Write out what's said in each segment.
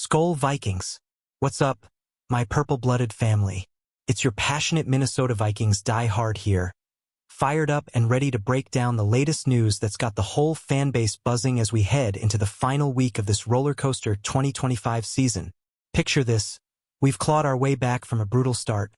Skol Vikings. What's up, my purple-blooded family? It's your passionate Minnesota Vikings die-hard here, fired up and ready to break down the latest news that's got the whole fan base buzzing as we head into the final week of this roller coaster 2025 season. Picture this: we've clawed our way back from a brutal start,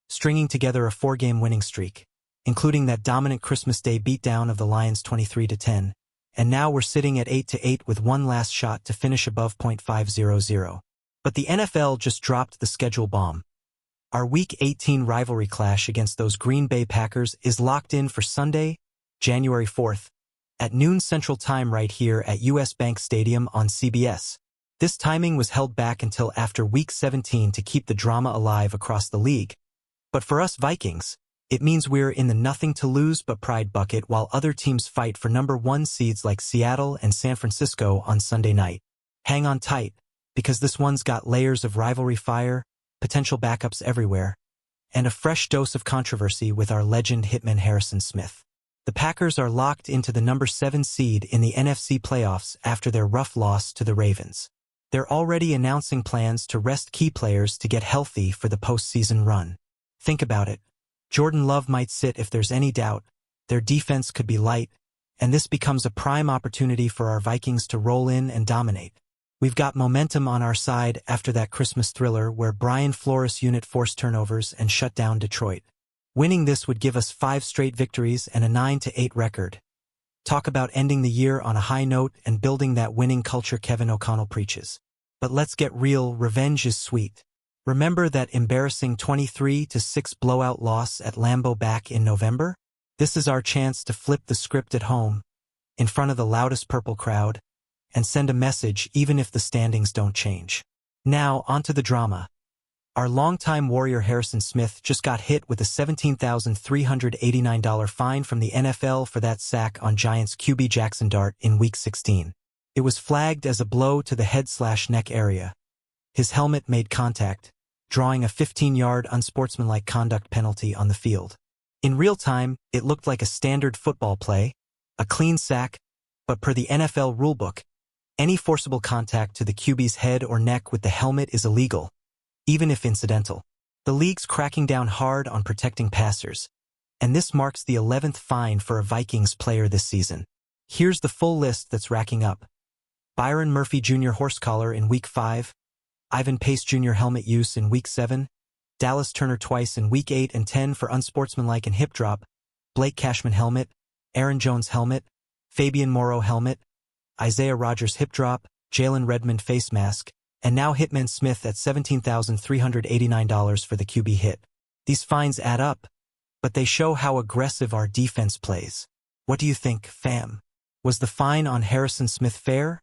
stringing together a 4-game winning streak, including that dominant Christmas Day beatdown of the Lions 23-10. And now we're sitting at 8-8 with one last shot to finish above .500. But the NFL just dropped the schedule bomb. Our Week 18 rivalry clash against those Green Bay Packers is locked in for Sunday, January 4th, at noon Central Time right here at US Bank Stadium on CBS. This timing was held back until after Week 17 to keep the drama alive across the league. But for us Vikings, it means we're in the nothing-to-lose but pride bucket while other teams fight for number 1 seeds like Seattle and San Francisco on Sunday night. Hang on tight, because this one's got layers of rivalry fire, potential backups everywhere, and a fresh dose of controversy with our legend hitman Harrison Smith. The Packers are locked into the number 7 seed in the NFC playoffs after their rough loss to the Ravens. They're already announcing plans to rest key players to get healthy for the postseason run. Think about it. Jordan Love might sit if there's any doubt, their defense could be light, and this becomes a prime opportunity for our Vikings to roll in and dominate. We've got momentum on our side after that Christmas thriller where Brian Flores' unit forced turnovers and shut down Detroit. Winning this would give us 5 straight victories and a 9-8 record. Talk about ending the year on a high note and building that winning culture Kevin O'Connell preaches. But let's get real, revenge is sweet. Remember that embarrassing 23-6 blowout loss at Lambeau back in November? This is our chance to flip the script at home, in front of the loudest purple crowd, and send a message even if the standings don't change. Now, onto the drama. Our longtime Warrior Harrison Smith just got hit with a $17,389 fine from the NFL for that sack on Giants QB Jackson Dart in Week 16. It was flagged as a blow to the head/neck area. His helmet made contact, drawing a 15-yard unsportsmanlike conduct penalty on the field. In real time, it looked like a standard football play, a clean sack, but per the NFL rulebook, any forcible contact to the QB's head or neck with the helmet is illegal, even if incidental. The league's cracking down hard on protecting passers, and this marks the 11th fine for a Vikings player this season. Here's the full list that's racking up. Byron Murphy Jr. horse collar in Week 5, Ivan Pace Jr. helmet use in Week 7, Dallas Turner twice in Week 8 and 10 for unsportsmanlike and hip drop, Blake Cashman helmet, Aaron Jones helmet, Fabian Moreau helmet, Isaiah Rodgers hip drop, Jalen Redmond face mask, and now Hitman Smith at $17,389 for the QB hit. These fines add up, but they show how aggressive our defense plays. What do you think, fam? Was the fine on Harrison Smith fair?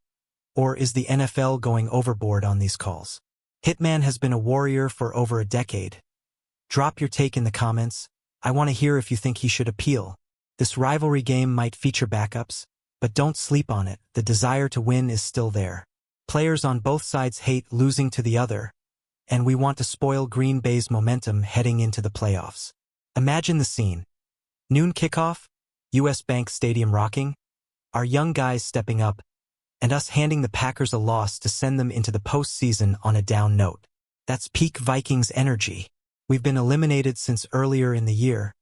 Or is the NFL going overboard on these calls? Hitman has been a warrior for over a decade. Drop your take in the comments. I want to hear if you think he should appeal. This rivalry game might feature backups, but don't sleep on it. The desire to win is still there. Players on both sides hate losing to the other, and we want to spoil Green Bay's momentum heading into the playoffs. Imagine the scene. Noon kickoff, US Bank Stadium rocking, our young guys stepping up, and us handing the Packers a loss to send them into the postseason on a down note. That's peak Vikings energy. We've been eliminated since earlier in the year,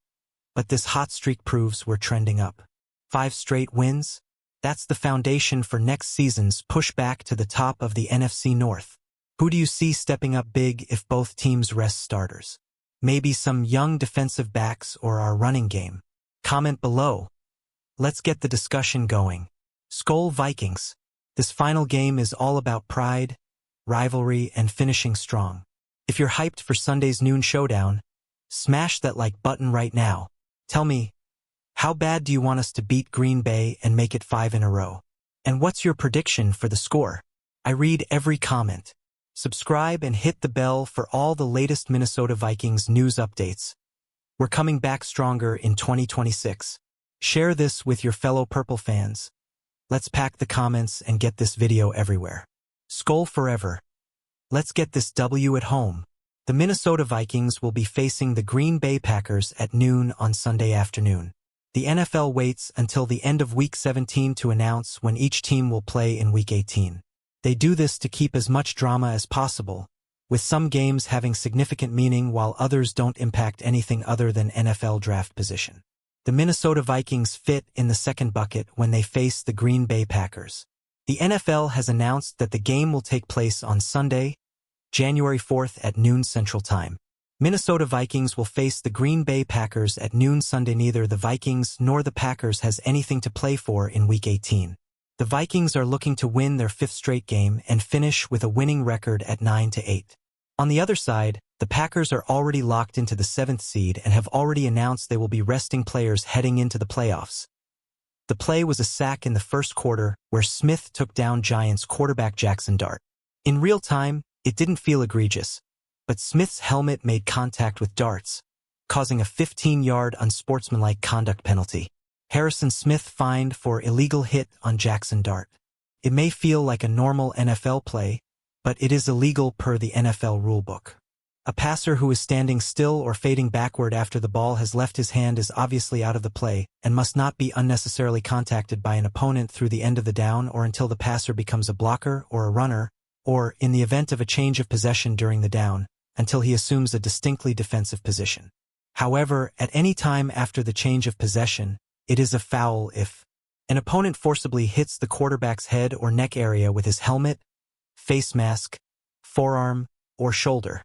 but this hot streak proves we're trending up. 5 straight wins? That's the foundation for next season's push back to the top of the NFC North. Who do you see stepping up big if both teams rest starters? Maybe some young defensive backs or our running game? Comment below. Let's get the discussion going. Skol Vikings. This final game is all about pride, rivalry, and finishing strong. If you're hyped for Sunday's noon showdown, smash that like button right now. Tell me, how bad do you want us to beat Green Bay and make it 5 in a row? And what's your prediction for the score? I read every comment. Subscribe and hit the bell for all the latest Minnesota Vikings news updates. We're coming back stronger in 2026. Share this with your fellow Purple fans. Let's pack the comments and get this video everywhere. Skol forever. Let's get this W at home. The Minnesota Vikings will be facing the Green Bay Packers at noon on Sunday afternoon. The NFL waits until the end of Week 17 to announce when each team will play in Week 18. They do this to keep as much drama as possible, with some games having significant meaning while others don't impact anything other than NFL draft position. The Minnesota Vikings fit in the second bucket when they face the Green Bay Packers. The NFL has announced that the game will take place on Sunday, January 4th at noon Central Time. Minnesota Vikings will face the Green Bay Packers at noon Sunday. Neither the Vikings nor the Packers has anything to play for in Week 18. The Vikings are looking to win their fifth straight game and finish with a winning record at 9-8. On the other side, the Packers are already locked into the 7th seed and have already announced they will be resting players heading into the playoffs. The play was a sack in the first quarter where Smith took down Giants quarterback Jackson Dart. In real time, it didn't feel egregious, but Smith's helmet made contact with Dart's, causing a 15-yard unsportsmanlike conduct penalty. Harrison Smith fined for illegal hit on Jackson Dart. It may feel like a normal NFL play, but it is illegal per the NFL rulebook. A passer who is standing still or fading backward after the ball has left his hand is obviously out of the play and must not be unnecessarily contacted by an opponent through the end of the down or until the passer becomes a blocker or a runner, or, in the event of a change of possession during the down, until he assumes a distinctly defensive position. However, at any time after the change of possession, it is a foul if an opponent forcibly hits the quarterback's head or neck area with his helmet, face mask, forearm, or shoulder.